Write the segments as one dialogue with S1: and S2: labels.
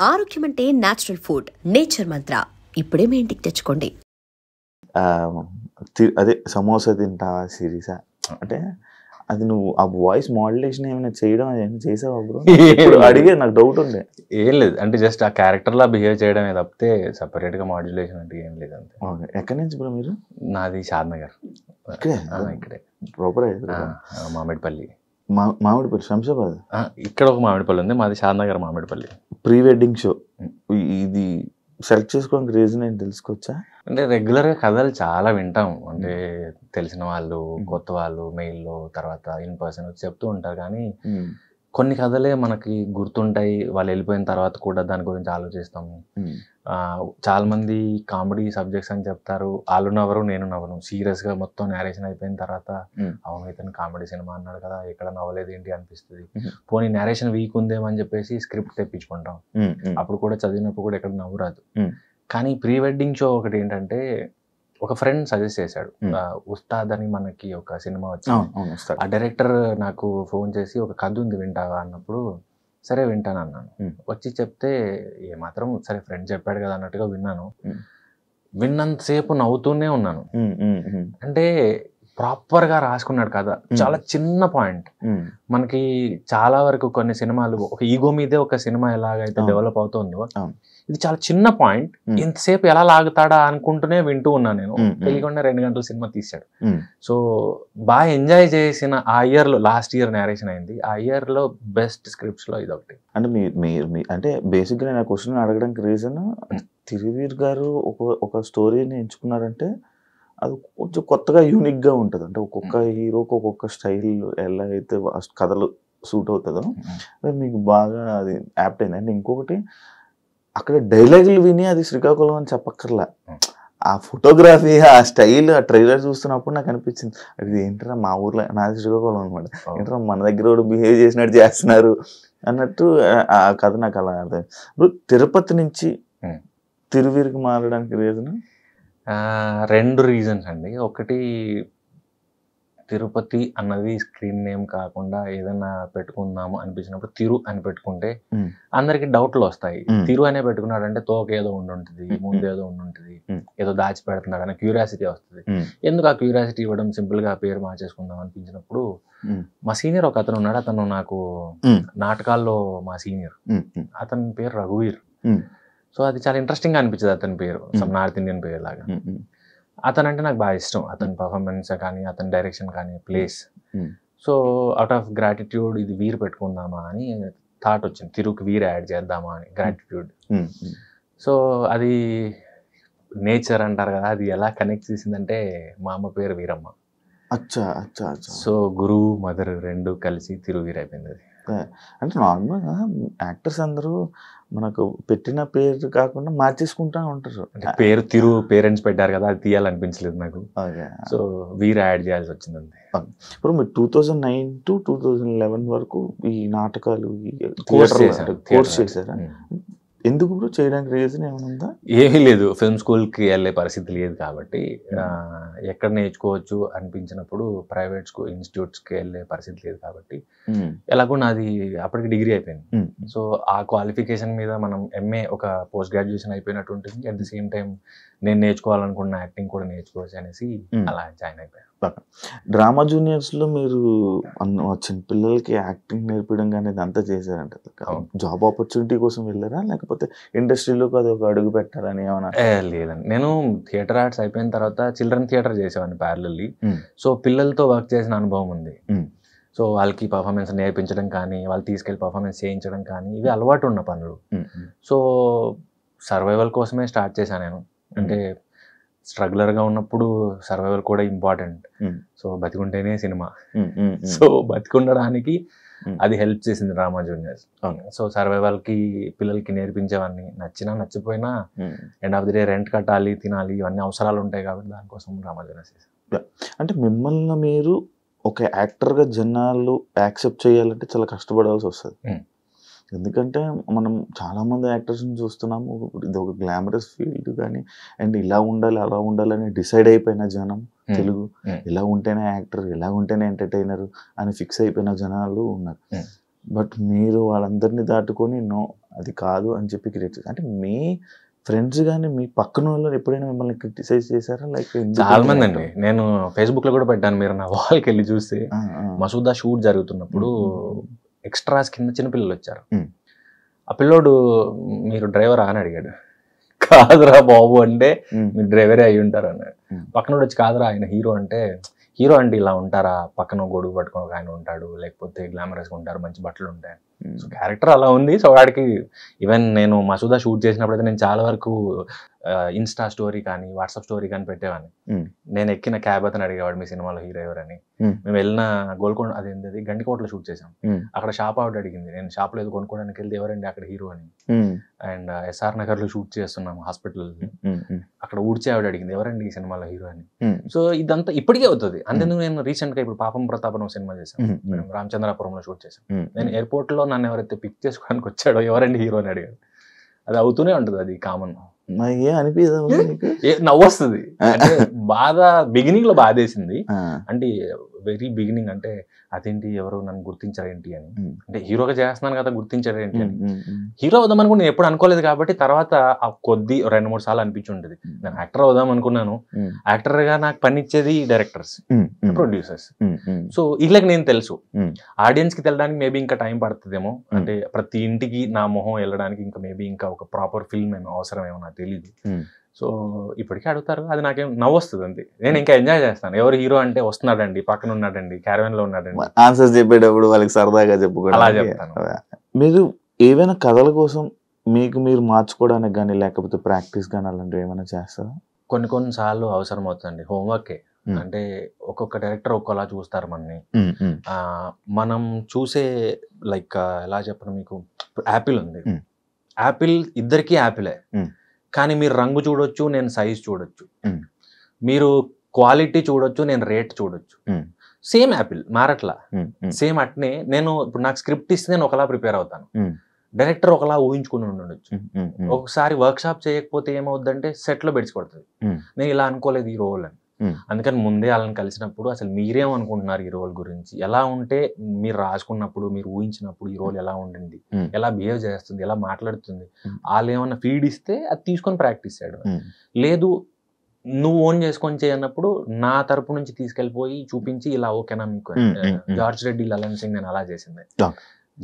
S1: ఆరోగ్యం అంటే natural food. Nature మంత్ర ఇప్పుడే మీ ఇంటికి తెచ్చుకోండి.
S2: అదే సమోసా తింటావా సిరీసా అంటే అది నువ్వు ఆ వాయిస్ మాడ్యులేషన్ ఏమైనా చేయడం ఏమైనా చేసావా బ్రో? ఇప్పుడు అడిగే నాకు డౌట్ ఉండే.
S3: ఏం లేదు, అంటే జస్ట్ ఆ క్యారెక్టర్లా బిహేవ్ చేయడమే తప్పితే సపరేట్గా మాడ్యులేషన్ అంటే ఏం లేదు అంతే.
S2: ఎక్కడి నుంచి బ్రో మీరు?
S3: నాది షాద్నగర్. ఇక్కడే
S2: ప్రాపర్
S3: మామిడిపల్లి.
S2: మామిడిపల్లి శంషాబాద్.
S3: ఇక్కడ ఒక మామిడిపల్లి ఉంది, మాది Shadnagar Mamidipalli.
S2: Pre wedding show ఇది సెలెక్ట్ చేసుకోవడానికి రీజన్ ఏంటి తెలుసుకోవచ్చా?
S3: అంటే రెగ్యులర్గా కథలు చాలా వింటాం, అంటే తెలిసిన వాళ్ళు కొత్త వాళ్ళు మెయిల్లో తర్వాత ఇన్ పర్సన్ వచ్చి చెప్తూ ఉంటారు, కానీ కొన్ని కథలే మనకి గుర్తుంటాయి. వాళ్ళు వెళ్ళిపోయిన తర్వాత కూడా దాని గురించి ఆలోచిస్తాము. చాలా మంది కామెడీ సబ్జెక్ట్స్ అని చెప్తారు, వాళ్ళు నవ్వరు నేను నవ్వను. సీరియస్గా మొత్తం నేరేషన్ అయిపోయిన తర్వాత అవును ఇతను కామెడీ సినిమా అన్నాడు కదా, ఎక్కడ నవ్వలేదు ఏంటి అనిపిస్తుంది. పోనీ నేరేషన్ వీక్ ఉందేమని చెప్పేసి స్క్రిప్ట్ తెప్పించుకుంటాం, అప్పుడు కూడా చదివినప్పుడు కూడా ఎక్కడ నవ్వు రాదు. కానీ ప్రీ వెడ్డింగ్ షో ఒకటి ఏంటంటే, ఒక ఫ్రెండ్ సజెస్ట్ చేశాడు, ఉస్తాద్ అని మనకి ఒక సినిమా వచ్చింది. ఆ డైరెక్టర్ నాకు ఫోన్ చేసి ఒక కథ ఉంది వింటావా అన్నప్పుడు సరే వింటాను అన్నాను. వచ్చి చెప్తే ఏమాత్రం సరే ఫ్రెండ్ చెప్పాడు కదా అన్నట్టుగా విన్నాను. విన్నంతసేపు నవ్వుతూనే ఉన్నాను. అంటే ప్రాపర్గా రాసుకున్నాడు కథ, చాలా చిన్న పాయింట్. మనకి చాలా వరకు కొన్ని సినిమాలు ఒక ఈగో మీదే ఒక సినిమా ఎలాగైతే డెవలప్ అవుతుందో, ఇది చాలా చిన్న పాయింట్, ఇంతసేపు ఎలా లాగుతాడా అనుకుంటూనే వింటూ ఉన్నాను నేను. తెలియకుండా 2 గంటల సినిమా తీశాడు. సో బాగా ఎంజాయ్ చేసిన ఆ ఇయర్లో, లాస్ట్ ఇయర్ నేరేషన్ అయింది, ఆ ఇయర్లో బెస్ట్ స్క్రిప్ట్స్లో ఇది ఒకటి.
S2: అంటే అంటే బేసిక్గా నేను క్వశ్చన్ అడగడానికి రీజన్, తిరువీర్ గారు ఒక స్టోరీని ఎంచుకున్నారంటే అది కొంచెం కొత్తగా యూనిక్గా ఉంటుంది. అంటే ఒక్కొక్క హీరోకి ఒక్కొక్క స్టైల్ ఎలా అయితే కథలు సూట్ అవుతుందో మీకు బాగా అది యాప్ట్ అయింది. అంటే ఇంకొకటి అక్కడ డైలాగులు విని అది శ్రీకాకుళం అని చెప్పక్కర్లా, ఆ ఫోటోగ్రఫీ ఆ స్టైల్ ఆ ట్రైలర్ చూస్తున్నప్పుడు నాకు అనిపించింది అది ఏంటరా మా ఊర్లో నాది శ్రీకాకుళం అనమాట, ఏంటరా మన దగ్గర కూడా బిహేవ్ చేసినట్టు చేస్తున్నారు అన్నట్టు ఆ కథ నాకు అలా అర్థం. ఇప్పుడు తిరుపతి నుంచి తిరువీరికి మారడానికి రీజన్
S3: 2 రీజన్స్ అండి. ఒకటి, తిరుపతి అన్నది స్క్రీన్ నేమ్ కాకుండా ఏదైనా పెట్టుకుందాము అనిపించినప్పుడు తిరు అని పెట్టుకుంటే అందరికి డౌట్లు వస్తాయి. తిరు అనే పెట్టుకున్నాడంటే తోక ఏదో ఉండుంటుంది, ముందేదో ఉండుంటుంది, ఏదో దాచి పెడుతున్నాడు అనే క్యూరియాసిటీ వస్తుంది. ఎందుకు ఆ క్యూరియాసిటీ ఇవ్వడం, సింపుల్ గా పేరు మార్చేసుకుందాం అనిపించినప్పుడు మా సీనియర్ ఒక అతను ఉన్నాడు, అతను నాకు నాటకాల్లో మా సీనియర్, అతని పేరు రఘువీర్. సో అది చాలా ఇంట్రెస్టింగ్ గా అనిపించింది అతని పేరు, సమ్ నార్త్ ఇండియన్ పేరు లాగా. అతను అంటే నాకు బాగా ఇష్టం, అతని పర్ఫార్మెన్స్ కానీ అతని డైరెక్షన్ కానీ place. So out of gratitude ఇది వీర్ పెట్టుకుందామా అని థాట్ వచ్చింది, తిరుకు వీర్ యాడ్ చేద్దామా అని, గ్రాటిట్యూడ్. సో అది నేచర్ అంటారు కదా, అది ఎలా కనెక్ట్ చేసిందంటే మా అమ్మ పేరు వీరమ్మ. సో గురువు మదర్ 2 కలిసి తిరువీర్ అయిపోయింది అది.
S2: అంటే నార్మల్గా యాక్టర్స్ అందరూ మనకు పెట్టిన పేరు కాకుండా మార్చేసుకుంటా ఉంటారు.
S3: పేరు తిరు పేరెంట్స్ పెట్టారు కదా, అది తీయాలనిపించలేదు నాకు, సో వీర్ యాడ్ చేయాల్సి వచ్చింది అంతే.
S2: ఇప్పుడు మీరు 2009 to 2011 వరకు ఈ నాటకాలు కోర్స్ చేశారా? ఎందుకు బ్రో చేయడానికి రీజన్ ఏమైనా ఉందా?
S3: ఏమీ లేదు, ఫిల్మ్ స్కూల్కి వెళ్ళే పరిస్థితి లేదు కాబట్టి ఎక్కడ నేర్చుకోవచ్చు అనిపించినప్పుడు ప్రైవేట్ స్కూల్ ఇన్స్టిట్యూట్స్కి వెళ్ళే పరిస్థితి లేదు కాబట్టి ఎలాగో నాది అప్పటికి డిగ్రీ అయిపోయింది. సో ఆ క్వాలిఫికేషన్ మీద మనం ఎంఏ ఒక పోస్ట్ గ్రాడ్యుయేషన్ అయిపోయినట్టు ఉంటుంది. అట్ ది సేమ్ టైం నేను నేర్చుకోవాలనుకున్న యాక్టింగ్ కూడా నేర్చుకోవచ్చు అనేసి అలా జాయిన్ అయిపోయాను.
S2: డ్రామా జూనియర్స్లో మీరు చిన్న పిల్లలకి యాక్టింగ్ నేర్పడం కానీ అంతా చేశారంట, జాబ్ ఆపర్చునిటీ కోసం వెళ్ళారా లేకపోతే ఇండస్ట్రీలోకి అది ఒక అడుగు పెట్టారని ఏమన్నా?
S3: లేదండి, నేను థియేటర్ ఆర్ట్స్ అయిపోయిన తర్వాత చిల్డ్రన్ థియేటర్ చేసేవాడిని ప్యారలల్లీ. సో పిల్లలతో వర్క్ చేసిన అనుభవం ఉంది. సో వాళ్ళకి పర్ఫార్మెన్స్ నేర్పించడం కానీ, వాళ్ళు తీసుకెళ్ళి పర్ఫార్మెన్స్ చేయించడం కానీ, ఇవి అలవాటు ఉన్న పనులు. సో సర్వైవల్ కోసమే స్టార్ట్ చేశాను నేను. అంటే స్ట్రగ్లర్గా ఉన్నప్పుడు సర్వైవల్ కూడా ఇంపార్టెంట్. సో బతికుంటేనే సినిమా, సో బతికుండడానికి అది హెల్ప్ చేసింది డ్రామా జూనియర్స్. సో సర్వైవల్కి పిల్లలకి నేర్పించేవాడిని, నచ్చినా నచ్చిపోయినా end of the day rent కట్టాలి, తినాలి, ఇవన్నీ అవసరాలు ఉంటాయి కాబట్టి దానికోసం డ్రామా జూనియర్స్ చేశాను.
S2: అంటే మిమ్మల్ని మీరు ఒక యాక్టర్గా జనాలు యాక్సెప్ట్ చేయాలంటే చాలా కష్టపడాల్సి వస్తుంది. ఎందుకంటే మనం చాలామంది యాక్టర్స్ని చూస్తున్నాము, ఇది ఒక గ్లామరస్ ఫీల్డ్ కానీ, అండ్ ఇలా ఉండాలి అలా ఉండాలని డిసైడ్ అయిపోయిన జనం తెలుగు, ఇలా ఉంటేనే యాక్టర్, ఇలా ఉంటేనే ఎంటర్టైనర్ అని ఫిక్స్ అయిపోయిన జనాలు ఉన్నారు. బట్ మీరు వాళ్ళందరినీ దాటుకొని అది కాదు అని చెప్పి క్రియేట్ చేశారు. అంటే మీ ఫ్రెండ్స్ కానీ మీ పక్కన వాళ్ళు ఎప్పుడైనా మిమ్మల్ని క్రిటిసైజ్ చేశారా? లైక్
S3: చాలా మంది అండి. నేను ఫేస్బుక్ లో కూడా పెట్టాను, మీరు నా వాల్కి వెళ్ళి చూస్తే మసూదా షూట్ జరుగుతున్నప్పుడు ఎక్స్ట్రాస్ కింద చిన్నపిల్లలు వచ్చారు. ఆ పిల్లోడు మీరు డ్రైవరా అని అడిగాడు. కాదురా బాబు అంటే మీరు డ్రైవరే అయి ఉంటారు అన్నాడు. పక్కన వచ్చి కాదురా ఆయన హీరో అంటే, హీరో అంటే ఇలా ఉంటారా, పక్కన గొడుగు పట్టుకుని ఒక ఆయన ఉంటాడు, లేకపోతే గ్లామరస్గా ఉంటారు, మంచి బట్టలు ఉంటాయి. సో క్యారెక్టర్ అలా ఉంది. సో వాడికి ఈవెన్ నేను మసూదా షూట్ చేసినప్పుడైతే నేను చాలా వరకు ఇన్స్టా స్టోరీ కానీ వాట్సాప్ స్టోరీ కానీ పెట్టేవాడిని. నేను ఎక్కిన క్యాబ్ అతను అడిగేవాడు మీ సినిమాలో హీరో ఎవరని. మేము వెళ్ళిన గోల్కొండ అదేంటి గండికోటలో షూట్ చేసాం. అక్కడ షాప్ ఆవిడ అడిగింది, నేను షాప్లో ఏదో కొనుక్కోవడానికి వెళ్తే ఎవరండి అక్కడ హీరో అని. అండ్ ఎస్ఆర్ నగర్ లో షూట్ చేస్తున్నాము హాస్పిటల్, అక్కడ ఊడ్చే ఆవిడ అడిగింది ఎవరండి ఈ సినిమాలో హీరో అని. సో ఇదంతా ఇప్పటికే అవుతుంది. అందుకు నేను రీసెంట్ గా ఇప్పుడు పాపం ప్రతాపం సినిమా చేశాను, రామచంద్రాపురంలో షూట్ చేశాను. నేను ఎయిర్పోర్ట్ లో నన్ను ఎవరైతే పిక్ చేసుకోవడానికి వచ్చాడో ఎవరండి హీరో అని అడిగాడు. అది అవుతూనే ఉంటుంది, అది కామన్. నవ్వు వస్తుంది. అంటే బాధ బిగినింగ్ లో బాధేసింది. అంటే వెరీ బిగినింగ్ అంటే అదేంటి ఎవరు నన్ను గుర్తించారేంటి అని, అంటే హీరోగా చేస్తున్నాను కదా గుర్తించారేంటి అని. హీరో అవుదాం అనుకుని నేను ఎప్పుడు అనుకోలేదు కాబట్టి తర్వాత ఆ కొద్ది 2-3 సార్లు అనిపించి ఉంటుంది. నేను యాక్టర్ అవుదాం అనుకున్నాను. యాక్టర్ గా నాకు పని ఇచ్చేది డైరెక్టర్స్, ప్రొడ్యూసర్స్. సో వీళ్ళకి నేను తెలుసు, ఆడియన్స్ కి తెలడానికి మేబీ ఇంకా టైం పడుతుందేమో. అంటే ప్రతి ఇంటికి నా మొహం వెళ్ళడానికి ఇంకా మేబీ ఇంకా ఒక ప్రాపర్ ఫిల్మ్ ఏమో అవసరమేమో నాకు తెలియదు. సో ఇప్పటికీ అడుగుతారు, అది నాకేం నవ్వు వస్తుంది అంతే. నేను ఇంకా ఎంజాయ్ చేస్తాను. ఎవరు హీరో అంటే వస్తున్నాడండి, పక్కన ఉన్నాడండి, క్యారవెన్ లో ఉన్నాడండి,
S2: ఆన్సర్స్ చెప్పేటప్పుడు వాళ్ళకి సరదాగా చెప్పుకోవడం
S3: అలా చెప్తాను.
S2: మీరు ఏవైనా కథల కోసం మీకు మీరు మార్చుకోవడానికి కానీ లేకపోతే ప్రాక్టీస్ కానీ అలాంటివి ఏమైనా చేస్తారా?
S3: కొన్ని సార్లు అవసరం అవుతుందండి, హోంవర్కే. అంటే ఒక్కొక్క డైరెక్టర్ ఒక్కోలా చూస్తారు మనని. మనం చూసే లైక్ ఎలా చెప్పను మీకు, యాపిల్ ఉంది, యాపిల్ ఇద్దరికి యాపిలే, కానీ మీరు రంగు చూడొచ్చు, నేను సైజ్ చూడొచ్చు. మీరు క్వాలిటీ చూడొచ్చు, నేను రేట్ చూడొచ్చు. Same Apple మారట్లా. సేమ్ అట్నే నేను ఇప్పుడు నాకు స్క్రిప్ట్ ఇస్తే నేను ఒకలా ప్రిపేర్ అవుతాను, డైరెక్టర్ ఒకలా ఊహించుకుని ఉండొచ్చు. ఒకసారి వర్క్ షాప్ చేయకపోతే ఏమవుద్దంటే సెట్ లో బెడిచిపడుతుంది, నేను ఇలా అనుకోలేదు ఈ రోల్ అని. అందుకని ముందే వాళ్ళని కలిసినప్పుడు అసలు మీరేమనుకుంటున్నారు ఈ రోల్ గురించి, ఎలా ఉంటే మీరు రాసుకున్నప్పుడు మీరు ఊహించినప్పుడు ఈ రోల్ ఎలా ఉండింది, ఎలా బిహేవ్ చేస్తుంది, ఎలా మాట్లాడుతుంది, వాళ్ళు ఏమన్నా ఫీడ్ ఇస్తే అది తీసుకొని ప్రాక్టీస్ చేయడం. లేదు నువ్వు ఓన్ చేసుకొని చేయన్నప్పుడు నా తరపు నుంచి తీసుకెళ్ళిపోయి చూపించి ఇలా ఓకేనా మీకు. జార్జ్ రెడ్డి, లలన్ సింగ్ నేను అలా చేసింది.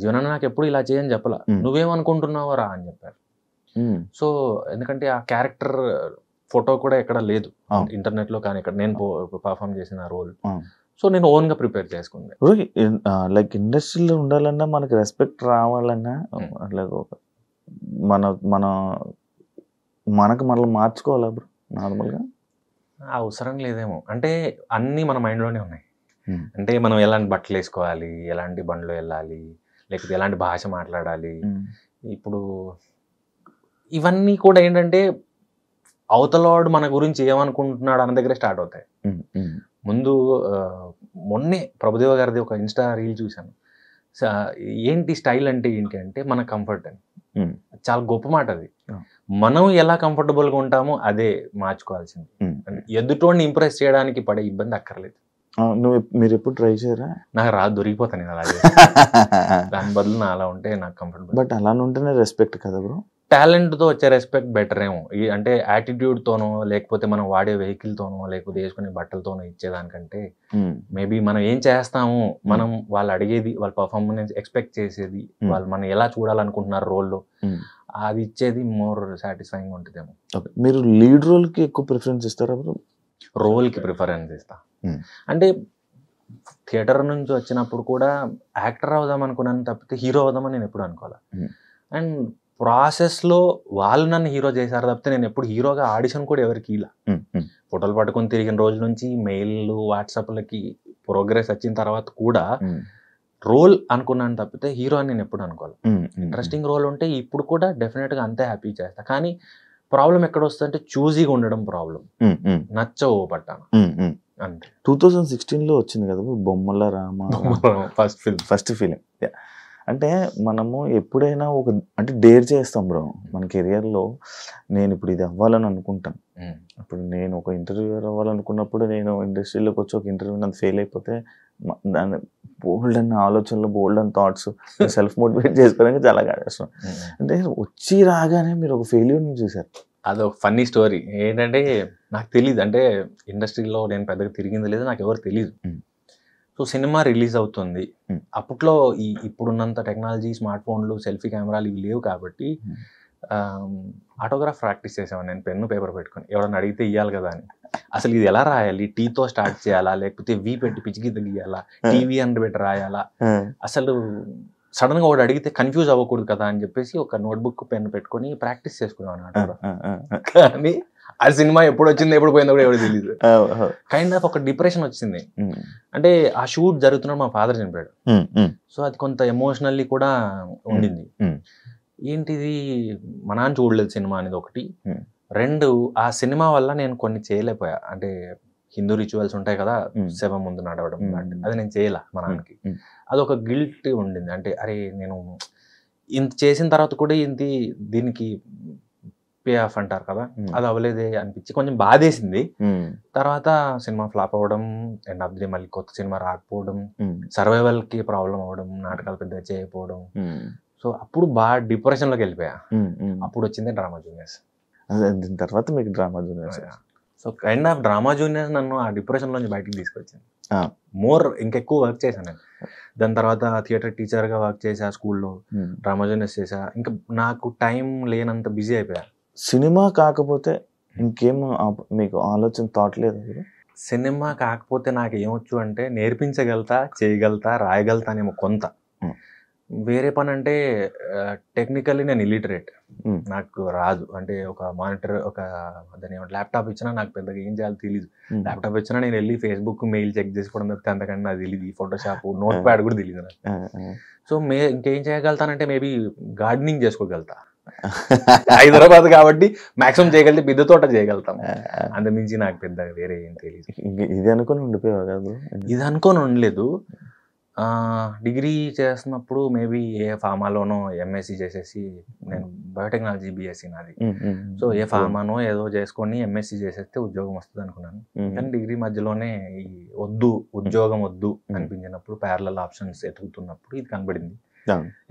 S3: జీవనాన్ని నాకు ఎప్పుడు ఇలా చేయని చెప్పలా, నువ్వేమనుకుంటున్నావో రా అని చెప్పారు. సో ఎందుకంటే ఆ క్యారెక్టర్ ఫోటో కూడా ఎక్కడ లేదు ఇంటర్నెట్ లో, కానీ ఇక్కడ నేను పర్ఫామ్ చేసిన రోల్. సో నేను ఓన్ గా ప్రిపేర్ చేసుకుంది.
S2: లైక్ ఇండస్ట్రీలో ఉండాలన్నా మనకి రెస్పెక్ట్ రావాలన్నా మనకు మనల్ని మార్చుకోవాలా బ్రో నార్మల్గా?
S3: అవసరం లేదేమో, అంటే అన్నీ మన మైండ్లోనే ఉన్నాయి. అంటే మనం ఎలాంటి బట్టలు వేసుకోవాలి, ఎలాంటి బండ్లో వెళ్ళాలి, లేకపోతే ఎలాంటి భాష మాట్లాడాలి, ఇప్పుడు ఇవన్నీ కూడా ఏంటంటే అవతలవాడు మన గురించి ఏమనుకుంటున్నాడు అన్న దగ్గర స్టార్ట్ అవుతాయి. ముందు మొన్నే ప్రభుదేవ గారిది ఒక ఇన్స్టా రీల్ చూశాను. ఏంటి స్టైల్ అంటే ఏంటి అంటే మన కంఫర్ట్ అని. చాలా గొప్ప మాట అది. మనం ఎలా కంఫర్టబుల్గా ఉంటామో అదే మార్చుకోవాల్సింది. ఎదుటోడిని ఇంప్రెస్ చేయడానికి పడే ఇబ్బంది అక్కర్లేదు.
S2: మీరు ఎప్పుడు ట్రై చేయరా?
S3: నాకు రాదు, దొరికిపోతాను నేను అలాగే. దాని బదులు నా అలా ఉంటే నాకు కంఫర్టబుల్.
S2: బట్ అలా ఉంటేనే రెస్పెక్ట్ కదా బ్రో.
S3: టాలెంట్తో వచ్చే రెస్పెక్ట్ బెటర్ ఏమో. అంటే యాటిట్యూడ్తోనో లేకపోతే మనం వాడే వెహికల్తోనో లేకపోతే వేసుకునే బట్టలతోనో ఇచ్చేదానికంటే మేబీ మనం ఏం చేస్తాము, మనం వాళ్ళు అడిగేది, వాళ్ళ పర్ఫార్మెన్స్ ఎక్స్పెక్ట్ చేసేది, వాళ్ళు మనం ఎలా చూడాలనుకుంటున్నారు రోల్లో, అది ఇచ్చేది మోర్ సాటిస్ఫైయింగ్ ఉంటుందేమో.
S2: మీరు లీడ్ రోల్కి ఎక్కువ ప్రిఫరెన్స్ ఇస్తారా బ్రో?
S3: రోల్కి ప్రిఫరెన్స్ ఇస్తా. అంటే థియేటర్ నుంచి వచ్చినప్పుడు కూడా యాక్టర్ అవుదాం అనుకున్నాను తప్పితే హీరో అవుదామని నేను ఎప్పుడు అనుకోవాలి. అండ్ ప్రాసెస్లో వాళ్ళు నన్ను హీరో చేశారు తప్పితే నేను ఎప్పుడు హీరోగా ఆడిషన్ కూడా ఎవరికి ఇలా. ఫోటోలు పట్టుకొని తిరిగిన రోజుల నుంచి మెయిల్లు వాట్సాప్లకి ప్రోగ్రెస్ వచ్చిన తర్వాత కూడా రోల్ అనుకున్నాను తప్పితే హీరో అని నేను ఎప్పుడు అనుకోవాలి. ఇంట్రెస్టింగ్ రోల్ ఉంటే ఇప్పుడు కూడా డెఫినెట్గా అంతే హ్యాపీ చేస్తా. కానీ ప్రాబ్లం ఎక్కడ వస్తుందంటే చూజీగా ఉండడం ప్రాబ్లం. నచ్చవు పట్టాను అంతే.
S2: 2016లో వచ్చింది కదా బొమ్మల రామ ఫస్ట్ ఫిలిం. అంటే మనము ఎప్పుడైనా అంటే డేర్ చేస్తాం బ్రో మన కెరియర్లో. నేను ఇప్పుడు ఇది అవ్వాలని అనుకుంటాను. ఇప్పుడు నేను ఒక ఇంటర్వ్యూయర్ అవ్వాలనుకున్నప్పుడు నేను ఇండస్ట్రీలోకి వచ్చి ఒక ఇంటర్వ్యూ నన్ను ఫెయిల్ అయిపోతే దాన్ని బోల్డ్ అన్న ఆలోచనలు, బోల్డ్ అన్న థాట్స్ సెల్ఫ్ మోటివేట్ చేసుకోవడానికి చాలా కష్టం. అంటే వచ్చి రాగానే మీరు ఒక ఫెయిల్యూర్ని చూసారు.
S3: అదొక ఫన్నీ స్టోరీ ఏంటంటే, నాకు తెలియదు, అంటే ఇండస్ట్రీలో నేను పెద్దగా తిరిగింది లేదు, నాకు ఎవరు తెలియదు. సో సినిమా రిలీజ్ అవుతుంది, అప్పట్లో ఇప్పుడున్నంత టెక్నాలజీ, స్మార్ట్ ఫోన్లు, సెల్ఫీ కెమెరాలు ఇవి లేవు కాబట్టి ఆటోగ్రాఫ్ ప్రాక్టీస్ చేసాను నేను, పెన్ను పేపర్ పెట్టుకొని. ఎవరైనా అడిగితే ఇవ్వాలి కదా అని. అసలు ఇది ఎలా రాయాలి, టీతో స్టార్ట్ చేయాలా లేకపోతే వి పెట్టి పిచ్చిగీత గీయాలా, టీవీ అని పెట్టి రాయాలా, అసలు సడన్ గా ఒకటి అడిగితే కన్ఫ్యూజ్ అవ్వకూడదు కదా అని చెప్పేసి ఒక నోట్బుక్ పెన్ పెట్టుకొని ప్రాక్టీస్ చేసుకున్నాను ఆటోగ్రాఫ్. కానీ ఆ సినిమా ఎప్పుడు వచ్చింది ఎప్పుడు పోయిందో కూడా ఎవరు తెలియదు. కైండ్ ఆఫ్ ఒక డిప్రెషన్ వచ్చింది. అంటే ఆ షూట్ జరుగుతున్నప్పుడు మా ఫాదర్ చనిపోయాడు. సో అది కొంత ఎమోషనల్లీ కూడా ఉండింది. ఏంటిది మా నాన్న చూడలేదు సినిమా అనేది ఒకటి. రెండు, ఆ సినిమా వల్ల నేను కొన్ని చేయలేకపోయా. అంటే హిందూ రిచువల్స్ ఉంటాయి కదా, శవం ముందు నడవడం లాంటి, అది నేను చేయలే మా నాన్నకి. అదొక గిల్ట్ ఉండింది. అంటే అరే నేను ఇంత చేసిన తర్వాత కూడా దీనికి పే ఆఫ్ అంటారు కదా, అది అవ్వలేదే అనిపించి కొంచెం బాధేసింది. తర్వాత సినిమా ఫ్లాప్ అవ్వడం, అండ్ అబ్ది మళ్ళీ కొత్త సినిమా రాకపోవడం, సర్వైవల్ కి ప్రాబ్లం అవ్వడం, నాటకాలు పెద్దగా చేయకపోవడం. సో అప్పుడు బాగా డిప్రెషన్ లోకి వెళ్ళిపోయా. అప్పుడు వచ్చింది డ్రామా జూనియర్స్.
S2: దీని తర్వాత మీకు drama juniors.
S3: So kind of drama juniors నన్ను ఆ డిప్రెషన్ లోంచి బయటికి తీసుకొచ్చింది. ఇంకెక్కువ వర్క్ చేశాను నేను. దాని తర్వాత థియేటర్ టీచర్ గా వర్క్ చేసా, స్కూల్లో డ్రామా జూనియర్స్ చేసా. ఇంకా నాకు టైం లేనంత బిజీ అయిపోయా.
S2: సినిమా కాకపోతే ఇంకేం మీకు ఆలోచన థాట్ లేదు?
S3: సినిమా కాకపోతే నాకు ఏమొచ్చు అంటే నేర్పించగలుగుతా, చేయగలుగుతా, రాయగలుగుతానేమో కొంత. వేరే పని అంటే టెక్నికల్లీ నేను ఇల్లిటరేట్, నాకు రాదు. అంటే ఒక మానిటర్, ఒక దాని ల్యాప్టాప్ ఇచ్చినా నాకు పెద్దగా ఏం చేయాలో తెలియదు. ల్యాప్టాప్ ఇచ్చినా నేను వెళ్ళి ఫేస్బుక్ మెయిల్ చెక్ చేసుకోవడం తప్పితే అంతకంటే నాకు తెలియదు. ఫోటోషాప్, నోట్ ప్యాడ్ కూడా తెలియదు నాకు. సో ఇంకేం చేయగలుగుతానంటే మేబీ గార్డెనింగ్ చేసుకోగలుగుతా. హైదరాబాద్ కాబట్టి మాక్సిమం చేయగలిగితే బిద్ద తోట చేయగలుగుతాం, అంతమించి నాకు పెద్దగా వేరే ఏం తెలియదు.
S2: ఇది అనుకుని ఉండిపోయావు కాదు?
S3: ఇది అనుకొని ఉండలేదు. డిగ్రీ చేస్తున్నప్పుడు మేబీ ఏ ఫార్మాలోనో ఎంఎస్సి చేసేసి, నేను బయోటెక్నాలజీ బీఎస్సీ నాది. సో ఏ ఫార్మానో ఏదో చేసుకొని ఎంఎస్సి చేసేస్తే ఉద్యోగం వస్తుంది అనుకున్నాను. కానీ డిగ్రీ మధ్యలోనే ఈ ఉద్యోగం వద్దు అనిపించినప్పుడు ప్యారలల్ ఆప్షన్స్ ఎతుకుతున్నప్పుడు ఇది కనబడింది.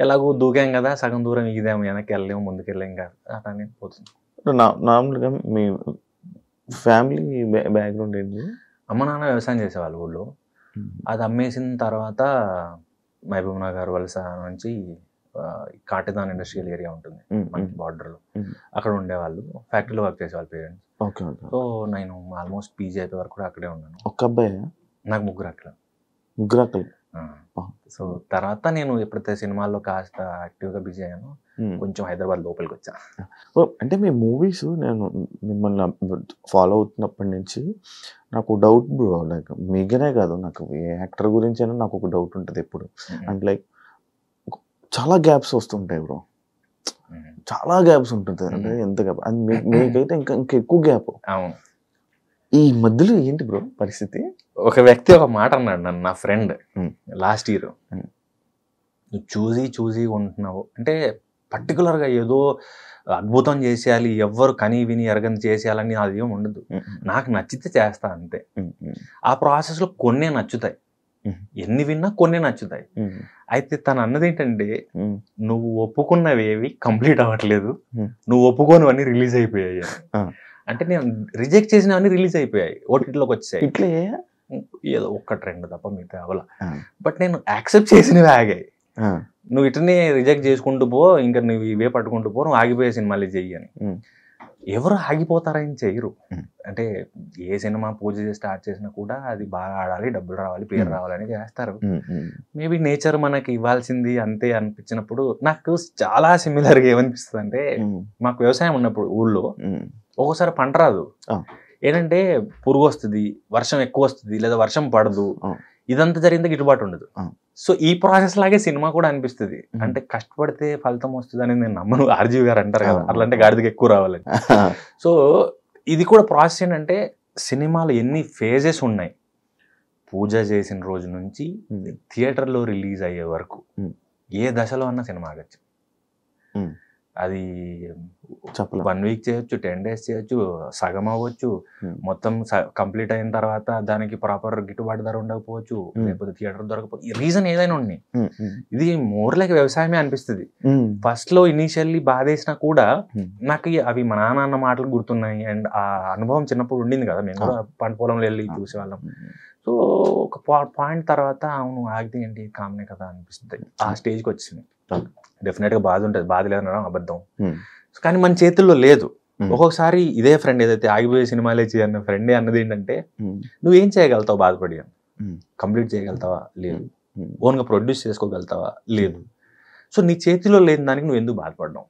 S3: ఎలాగో దూకాం కదా, సగం దూరం ఇదేమో, వెనక్కి వెళ్ళలేము, ముందుకు వెళ్ళాం కదా, అట్లానే పోతుంది.
S2: నార్మల్గా మీ ఫ్యామిలీ బ్యాక్గ్రౌండ్ ఏంటి?
S3: అమ్మ నాన్న వ్యవసాయం చేసేవాళ్ళు ఊళ్ళో. అది అమ్మేసిన తర్వాత మహబూబ్ నగర్ వలస నుంచి కాటేదాన్ ఇండస్ట్రియల్ ఏరియా ఉంటుంది మనకి బార్డర్లో, అక్కడ ఉండేవాళ్ళు. ఫ్యాక్టరీలో వర్క్ చేసేవాళ్ళు పేరెంట్స్. సో నేను ఆల్మోస్ట్ పీజీ అయిపోయే వరకు కూడా అక్కడే ఉన్నాను.
S2: ఒక్క అబ్బాయి?
S3: నాకు ముగ్గురు అక్కలు. సో తర్వాత నేను ఎప్పుడైతే సినిమాల్లో కాస్త యాక్టివ్గా బిజీ అయ్యానో కొంచెం హైదరాబాద్ లోపలికి వచ్చా.
S2: అంటే మీ మూవీస్ నేను మిమ్మల్ని ఫాలో అవుతున్నప్పటి నుంచి నాకు డౌట్ బ్రో, లైక్ మీకనే కాదు, నాకు ఏ యాక్టర్ గురించి అయినా నాకు ఒక డౌట్ ఉంటుంది ఎప్పుడు. అంటే లైక్ చాలా గ్యాప్స్ వస్తుంటాయి బ్రో, చాలా గ్యాప్స్ ఉంటుంది. అంటే ఎంత గ్యాప్ అది మీకైతే ఇంకా ఎక్కువ గ్యాప్.
S3: అవును.
S2: ఈ మధ్యలో ఏంటి బ్రో పరిస్థితి?
S3: ఒక వ్యక్తి ఒక మాట అన్నాడు నన్ను, నా ఫ్రెండ్, లాస్ట్ ఇయర్. నువ్వు చూసి ఉంటున్నావు అంటే పర్టికులర్గా ఏదో అద్భుతం చేసేయాలి, ఎవ్వరు కని విని ఎరగని చేసేయాలని అది ఏమి ఉండదు. నాకు నచ్చితే చేస్తా అంతే. ఆ ప్రాసెస్లో కొన్నే నచ్చుతాయి, ఎన్ని విన్నా కొన్నే నచ్చుతాయి. అయితే తను అన్నది ఏంటంటే, నువ్వు ఒప్పుకున్నవేవి కంప్లీట్ అవ్వట్లేదు, నువ్వు ఒప్పుకోనివన్నీ రిలీజ్ అయిపోయాయి. అంటే నేను రిజెక్ట్ చేసినవన్నీ రిలీజ్ అయిపోయాయి, ఓటీటీలోకి వచ్చాయి.
S2: ఇట్లా
S3: ఏదో ఒక్క ట్రెండ్ తప్ప మిగతా అవల. బట్ నేను యాక్సెప్ట్ చేసినవి ఆగాయి. నువ్వు ఇటనే రిజెక్ట్ చేసుకుంటూ పో, ఇంకా నువ్వు ఇవే పట్టుకుంటూ పో, నువ్వు ఆగిపోయే సినిమాలు చెయ్యి అని. ఎవరు ఆగిపోతారని చెయ్యరు. అంటే ఏ సినిమా పూజ చేసి స్టార్ట్ చేసినా కూడా అది బాగా ఆడాలి, డబ్బులు రావాలి, పేరు రావాలని చేస్తారు. మేబీ నేచర్ మనకి ఇవ్వాల్సింది అంతే అనిపించినప్పుడు నాకు చాలా సిమిలర్గా ఏమనిపిస్తుంది అంటే, మాకు వ్యవసాయం ఉన్నప్పుడు ఊళ్ళో ఒక్కోసారి పంట రాదు. ఏంటంటే పురుగు వస్తుంది, వర్షం ఎక్కువ వస్తుంది, లేదా వర్షం పడదు, ఇదంతా జరిగింది గిట్టుబాటు ఉండదు. సో ఈ ప్రాసెస్ లాగే సినిమా కూడా అనిపిస్తుంది. అంటే కష్టపడితే ఫలితం వస్తుంది అనేది నేను నమ్మను. ఆర్జీవి గారు అంటారు కదా, అట్లంటే గాడిదకి ఎక్కువ రావాలని. సో ఇది కూడా ప్రాసెస్ ఏంటంటే, సినిమాలు ఎన్ని ఫేజెస్ ఉన్నాయి, పూజ చేసిన రోజు నుంచి థియేటర్లో రిలీజ్ అయ్యే వరకు ఏ దశలో అన్నా సినిమా ఆగచ్చు. అది
S2: చెప్పలేం.
S3: 1 వీక్ చేయొచ్చు, 10 days చేయొచ్చు, సగం అవ్వచ్చు, మొత్తం కంప్లీట్ అయిన తర్వాత దానికి ప్రాపర్ గిట్టుబాటు ధర ఉండకపోవచ్చు, లేకపోతే థియేటర్ దొరకపోవచ్చు, రీజన్ ఏదైనా ఉన్నాయి. ఇది మోర్ లైక్ వ్యవసాయమే అనిపిస్తుంది. ఫస్ట్ లో ఇనీషియల్లీ బాధేసినా కూడా నాకు అవి మా నాన్న అన్న మాటలు గుర్తున్నాయి. అండ్ ఆ అనుభవం చిన్నప్పుడు ఉండింది కదా, మేము కూడా పంట పొలంలో వెళ్ళి చూసేవాళ్ళం. సో ఒక పాయింట్ తర్వాత అవును ఆగితే ఏంటి కామనే కదా అనిపిస్తుంది. ఆ స్టేజ్కి వచ్చింది. డెఫినెట్ గా బాధ ఉంటుంది, బాధ లేదనడం అబద్ధం. కానీ మన చేతుల్లో లేదు. ఒక్కొక్కసారి ఇదే ఫ్రెండ్ ఏదైతే ఆగిపోయే సినిమాలే చేయన్న ఫ్రెండే అన్నది ఏంటంటే, నువ్వేం చేయగలుగుతావు బాధపడి, కంప్లీట్ చేయగలుగుతావా లేదు, ఓన్ గా ప్రొడ్యూస్ చేసుకోగలుగుతావా లేదు. సో నీ చేతిలో లేని దానికి నువ్వు ఎందుకు బాధపడడం?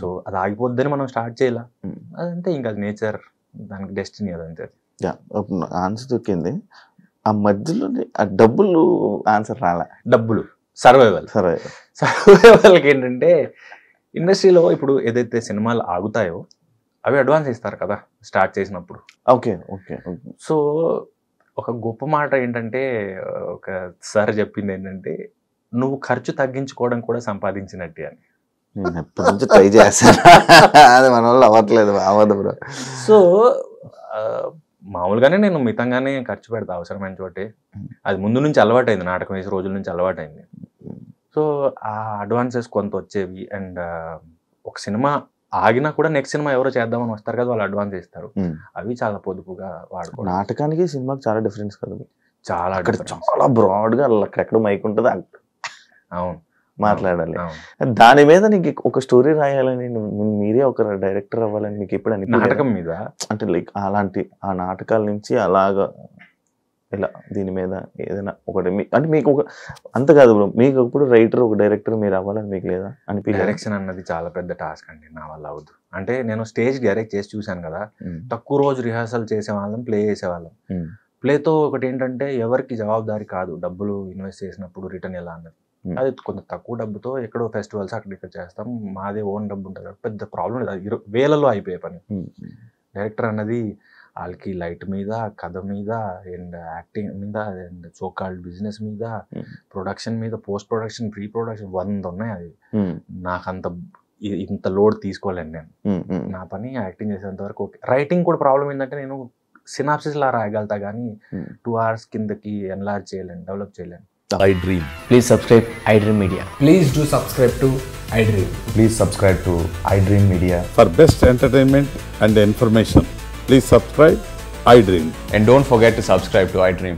S3: సో అది ఆగిపోద్దని మనం స్టార్ట్ చేయాల, అదంతే. ఇంకా అది నేచర్, దానికి డెస్టినీ అదంతే.
S2: ఆన్సర్ దొరికింది. ఆ మధ్యలో ఆ డబ్బులు ఆన్సర్ రాలే.
S3: డబ్బులు సర్వైవల్కి ఏంటంటే, ఇండస్ట్రీలో ఇప్పుడు ఏదైతే సినిమాలు ఆగుతాయో అవి అడ్వాన్స్ ఇస్తారు కదా స్టార్ట్ చేసినప్పుడు.
S2: Okay okay.
S3: సో ఒక గొప్ప మాట ఏంటంటే, ఒక సార్ చెప్పింది ఏంటంటే, నువ్వు ఖర్చు తగ్గించుకోవడం కూడా సంపాదించినట్టే అని.
S2: నేను ఎప్పటి నుంచి ట్రై చేస్తాను, అది మన వల్ల అవ్వట్లేదు, అవ్వదు బ్రో.
S3: సో మామూలుగానే నేను మితంగానే ఖర్చు పెడతా అవసరమైన చోటే. అది ముందు నుంచి అలవాటైంది, నాటకం వేసే రోజుల నుంచి అలవాటైంది. సో ఆ అడ్వాన్సెస్ కొంత వచ్చేవి. అండ్ ఒక సినిమా ఆగినా కూడా నెక్స్ట్ సినిమా ఎవరో చేద్దామని వస్తారు కదా, వాళ్ళు అడ్వాన్స్ ఇస్తారు. అవి చాలా పొదుపుగా వాడుకో.
S2: నాటకానికి సినిమాకి చాలా డిఫరెన్స్ కదా,
S3: చాలా
S2: చాలా బ్రాడ్ గా అక్కడెక్కడ మైక్ ఉంటుంది,
S3: అవును
S2: మాట్లాడాలి. దాని మీద నీకు ఒక స్టోరీ రాయాలని, మీరే ఒక డైరెక్టర్ అవ్వాలని మీకు ఎప్పుడు అని
S3: నాటకం మీద,
S2: అంటే లైక్ అలాంటి ఆ నాటకాల నుంచి అలాగా ఇలా దీని మీద ఏదైనా ఒకటి అంటే మీకు ఒక అంత కాదు బ్రో, మీకు ఎప్పుడు రైటర్ ఒక డైరెక్టర్ మీరు అవ్వాలని మీకు లేదా అనిపించలేదు?
S3: డైరెక్షన్ అన్నది చాలా పెద్ద టాస్క్ అండి, నా వల్ల అవ్వదు. అంటే నేను స్టేజ్ డైరెక్ట్ చేసి చూశాను కదా, తక్కువ రోజు రిహార్సల్ చేసేవాళ్ళం, ప్లే చేసేవాళ్ళం. ప్లేతో ఒకటి ఏంటంటే, ఎవరికి జవాబుదారి కాదు డబ్బులు ఇన్వెస్ట్ చేసినప్పుడు రిటర్న్ ఎలా అన్నది. అది కొంత తక్కువ డబ్బుతో ఎక్కడో ఫెస్టివల్స్ అక్కడ ఇక్కడ చేస్తాం, మాదే ఓన్ డబ్బు ఉంటుంది, పెద్ద ప్రాబ్లం లేదు, వేలలో అయిపోయే పని. డైరెక్టర్ అన్నది వాళ్ళకి లైట్ మీద, కథ మీద, అండ్ యాక్టింగ్ మీద, అండ్ సోకాల్డ్ బిజినెస్ మీద, ప్రొడక్షన్ మీద, పోస్ట్ ప్రొడక్షన్, ప్రీ ప్రొడక్షన్ 100 ఉన్నాయి. అది నాకు ఇంత లోడ్ తీసుకోలేను నేను. నా పని యాక్టింగ్ చేసేంత వరకు ఓకే. రైటింగ్ కూడా ప్రాబ్లం ఏంటంటే, నేను సినాప్సిస్ లా రాయగలుగుతా కానీ 2 hours కిందకి ఎన్లార్జ్ చేయలేను, డెవలప్ చేయలేను.
S4: iDream.
S5: Please subscribe iDream Media.
S6: Please do subscribe to iDream.
S4: Please subscribe to iDream Media.
S7: For best entertainment and information, please subscribe iDream.
S5: And don't forget to subscribe to iDream.